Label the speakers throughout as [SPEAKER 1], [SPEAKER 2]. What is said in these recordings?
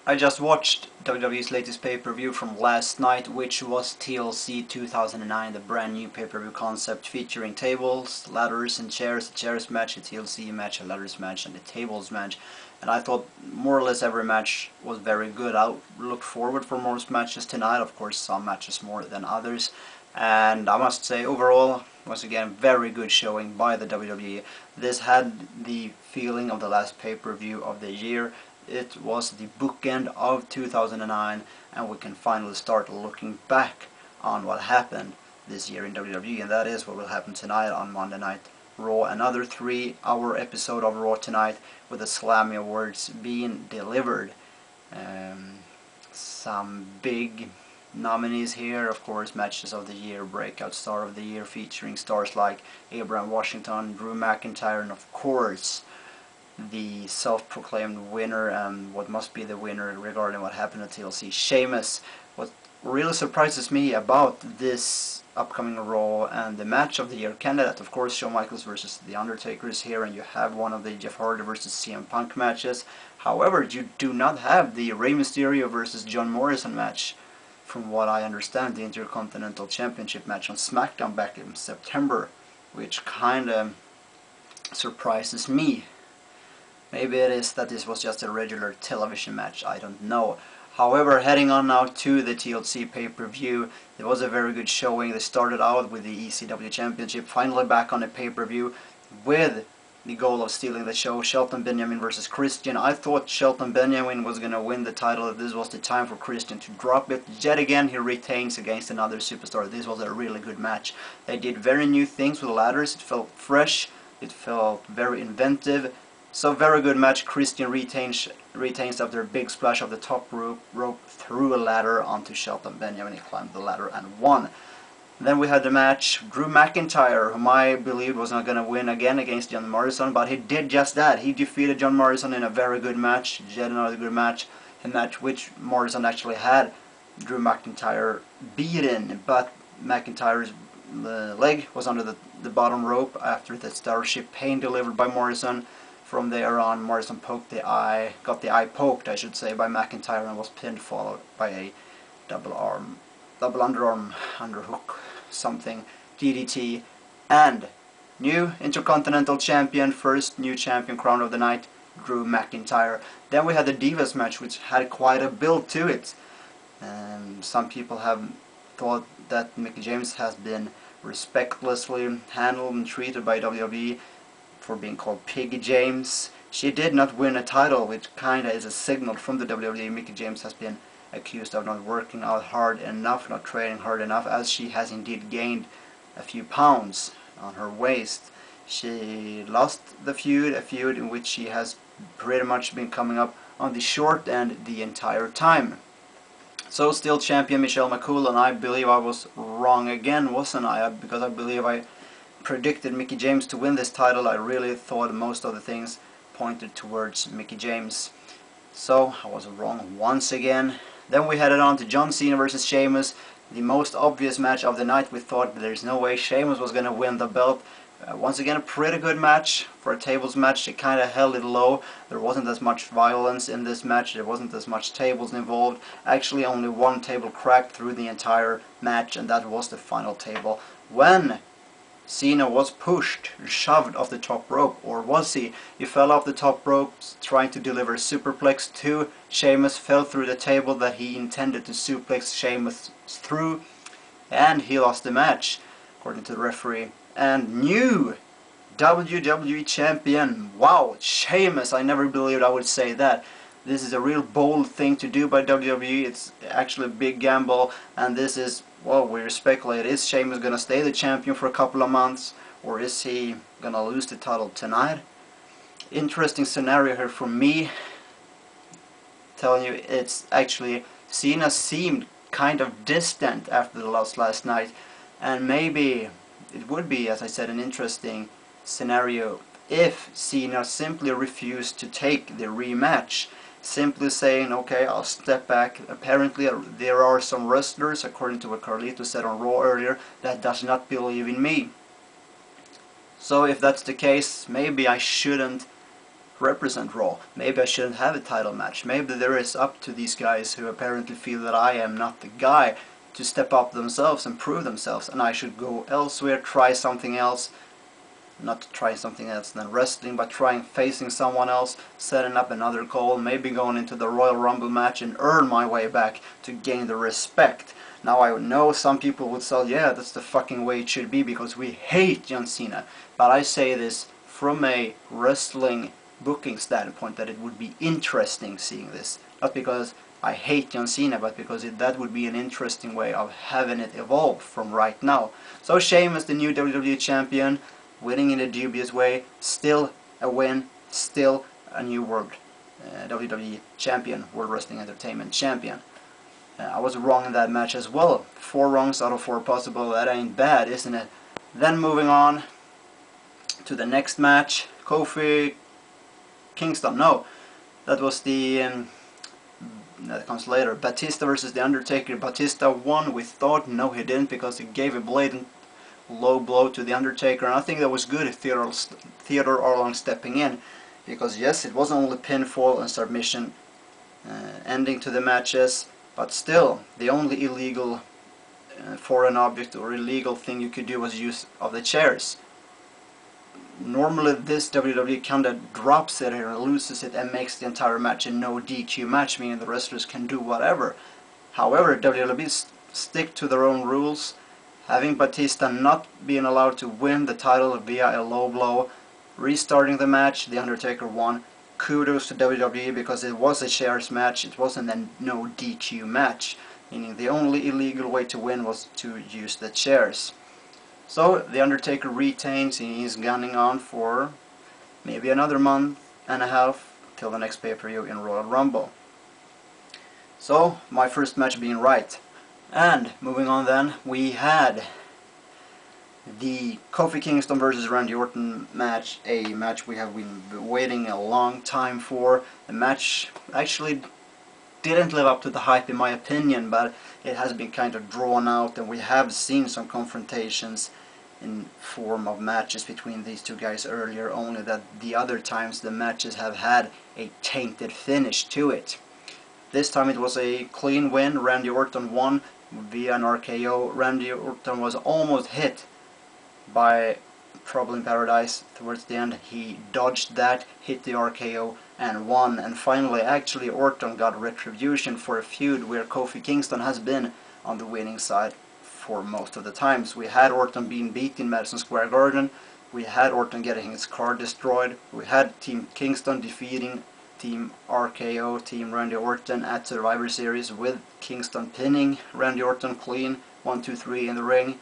[SPEAKER 1] I just watched WWE's latest pay-per-view from last night, which was TLC 2009, the brand new pay-per-view concept featuring tables, ladders and chairs, a chairs match, a TLC match, a ladders match and a tables match. And I thought more or less every match was very good. I looked forward for more matches tonight, of course some matches more than others. And I must say overall, once again, very good showing by the WWE. This had the feeling of the last pay-per-view of the year. It was the bookend of 2009, and we can finally start looking back on what happened this year in WWE, and that is what will happen tonight on Monday Night Raw. Another 3-hour episode of Raw tonight with the Slammy Awards being delivered. Some big nominees here, of course, Matches of the Year, Breakout Star of the Year, featuring stars like Abraham Washington, Drew McIntyre, and of course the self-proclaimed winner and what must be the winner regarding what happened at TLC, Sheamus. What really surprises me about this upcoming Raw and the match of the year candidate, of course, Shawn Michaels versus The Undertaker is here, and you have one of the Jeff Hardy versus CM Punk matches. However, you do not have the Rey Mysterio versus John Morrison match. From what I understand, the Intercontinental Championship match on SmackDown back in September, which kinda surprises me. Maybe it is that this was just a regular television match, I don't know. However, heading on now to the TLC pay-per-view, there was a very good showing. They started out with the ECW Championship, finally back on the pay-per-view with the goal of stealing the show, Shelton Benjamin versus Christian. I thought Shelton Benjamin was going to win the title, that this was the time for Christian to drop it. Yet again, he retains against another superstar. This was a really good match. They did very new things with the ladders. It felt fresh, it felt very inventive. So very good match. Christian retains after a big splash of the top rope through a ladder onto Shelton Benjamin. He climbed the ladder and won. Then we had the match, Drew McIntyre, whom I believed was not going to win again against John Morrison, but he did just that. He defeated John Morrison in a very good match, yet another good match, a match which Morrison actually had Drew McIntyre beaten, but McIntyre's leg was under the bottom rope after the Starship Pain delivered by Morrison. From there on, Morrison got the eye poked, I should say, by McIntyre and was pinned, followed by a double underarm, underhook, something, DDT, and new Intercontinental Champion, first new champion crown of the night, Drew McIntyre. Then we had the Divas match, which had quite a build to it. Some people have thought that Mickie James has been respectlessly handled and treated by WWE for being called Piggy James. She did not win a title, which kinda is a signal from the WWE. Mickie James has been accused of not working out hard enough, not training hard enough, as she has indeed gained a few pounds on her waist. She lost the feud, a feud in which she has pretty much been coming up on the short end the entire time. So still champion Michelle McCool, and I believe I was wrong again, wasn't I? Because I believe I predicted Mickie James to win this title. I really thought most of the things pointed towards Mickie James. So I was wrong once again. Then we headed on to John Cena versus Sheamus, the most obvious match of the night. We thought there's no way Sheamus was going to win the belt. Once again, a pretty good match for a tables match. It kind of held it low. There wasn't as much violence in this match. There wasn't as much tables involved. Actually, only one table cracked through the entire match, and that was the final table. When Cena was pushed, shoved off the top rope, or was he? He fell off the top rope trying to deliver a superplex to Sheamus, fell through the table that he intended to suplex Sheamus through, and he lost the match, according to the referee. And new WWE Champion. Wow, Sheamus, I never believed I would say that. This is a real bold thing to do by WWE. It's actually a big gamble, and this is, well, we speculate, is Sheamus going to stay the champion for a couple of months, or is he going to lose the title tonight? Interesting scenario here for me. Telling you, it's actually, Cena seemed kind of distant after the loss last night, and maybe it would be, as I said, an interesting scenario if Cena simply refused to take the rematch. Simply saying, okay, I'll step back. Apparently there are some wrestlers, according to what Carlito said on Raw earlier, that does not believe in me. So if that's the case, maybe I shouldn't represent Raw. Maybe I shouldn't have a title match. Maybe there is up to these guys who apparently feel that I am not the guy to step up themselves and prove themselves, and I should go elsewhere, try something else. Not try something else than wrestling, but trying facing someone else, setting up another goal, maybe going into the Royal Rumble match and earn my way back to gain the respect. Now I know some people would say, yeah, that's the fucking way it should be because we hate John Cena. But I say this from a wrestling booking standpoint, that it would be interesting seeing this. Not because I hate John Cena, but because that would be an interesting way of having it evolve from right now. So Sheamus, the new WWE Champion, winning in a dubious way, still a win, still a new world WWE Champion, World Wrestling Entertainment Champion. I was wrong in that match as well. 4 wrongs out of 4 possible, that ain't bad, isn't it? Then moving on to the next match, Kofi Kingston, no, that was the, that comes later, Batista versus The Undertaker. Batista won, we thought. No, he didn't, because he gave a blatant low blow to The Undertaker, and I think that was good, Theodore Arlong stepping in, because yes, it wasn't only pinfall and submission ending to the matches, but still, the only illegal foreign object or illegal thing you could do was use of the chairs. Normally this WWE kinda drops it here and loses it and makes the entire match a no DQ match, meaning the wrestlers can do whatever. However, WWE stick to their own rules, having Batista not being allowed to win the title via a low blow, restarting the match, The Undertaker won. Kudos to WWE, because it was a chairs match, it wasn't a no DQ match, meaning the only illegal way to win was to use the chairs. So The Undertaker retains, and he's gunning on for maybe another month and a half till the next pay-per-view in Royal Rumble. So my first match being right. And moving on then, we had the Kofi Kingston versus Randy Orton match, a match we have been waiting a long time for. The match actually didn't live up to the hype in my opinion, but it has been kind of drawn out, and we have seen some confrontations in form of matches between these two guys earlier, only that the other times the matches have had a tainted finish to it. This time it was a clean win. Randy Orton won via an RKO. Randy Orton was almost hit by Trouble in Paradise towards the end. He dodged that, hit the RKO and won. And finally, actually, Orton got retribution for a feud where Kofi Kingston has been on the winning side for most of the times. We had Orton being beat in Madison Square Garden. We had Orton getting his car destroyed. We had Team Kingston defeating Team RKO, Team Randy Orton at Survivor Series, with Kingston pinning Randy Orton clean, 1, 2, 3 in the ring.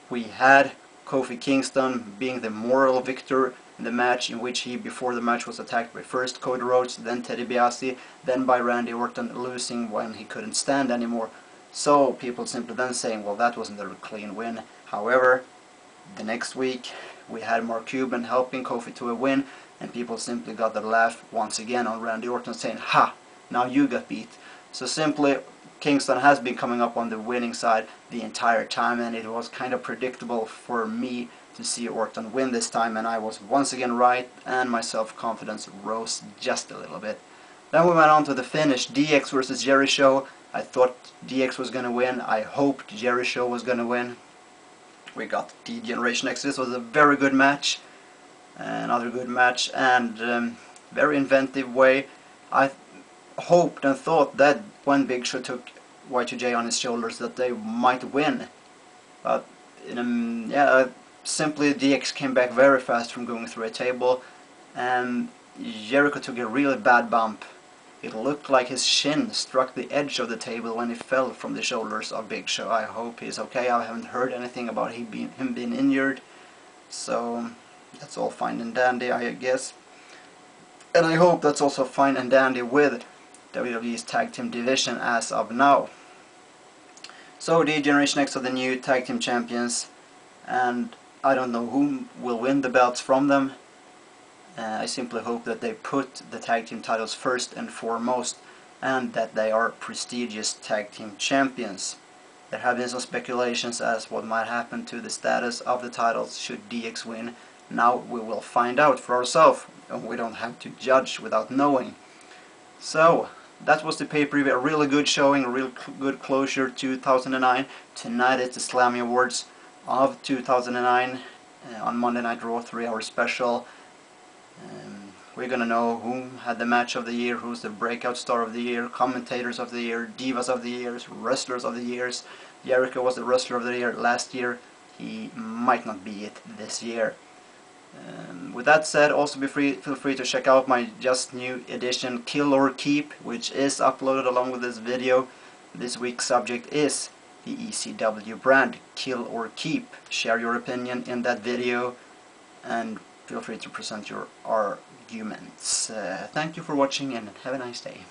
[SPEAKER 1] We had Kofi Kingston being the moral victor in the match, in which he, before the match, was attacked by first Cody Rhodes, then Teddy DiBiase, then by Randy Orton, losing when he couldn't stand anymore. So people simply then saying, well, that wasn't a clean win. However, the next week we had Mark Cuban helping Kofi to a win, and people simply got their laugh once again on Randy Orton, saying, ha, now you got beat. So simply, Kingston has been coming up on the winning side the entire time, and it was kind of predictable for me to see Orton win this time, and I was once again right, and my self-confidence rose just a little bit. Then we went on to the finish, DX versus Jericho. I thought DX was going to win. I hoped Jericho was going to win. We got the Generation X. This was a very good match. Another good match, and very inventive way. I hoped and thought that when Big Show took Y2J on his shoulders that they might win. But simply DX came back very fast from going through a table, and Jericho took a really bad bump. It looked like his shin struck the edge of the table when he fell from the shoulders of Big Show. I hope he's okay. I haven't heard anything about him being injured, so that's all fine and dandy, I guess. And I hope that's also fine and dandy with WWE's Tag Team Division as of now. So the Generation X are the new Tag Team Champions, and I don't know who will win the belts from them. I simply hope that they put the tag team titles first and foremost, and that they are prestigious tag team champions. There have been some speculations as what might happen to the status of the titles should DX win. Now we will find out for ourselves. and we don't have to judge without knowing. So that was the pay-per-view, a really good showing, a real good closure to 2009. Tonight is the Slammy Awards of 2009 on Monday Night Raw, 3-hour special. We're gonna know who had the match of the year, who's the breakout star of the year, commentators of the year, divas of the years, wrestlers of the years. Jericho was the wrestler of the year last year. He might not be it this year. With that said, also feel free to check out my just new edition Kill or Keep, which is uploaded along with this video. This week's subject is the ECW brand, Kill or Keep. Share your opinion in that video and feel free to present your arguments. Thank you for watching and have a nice day.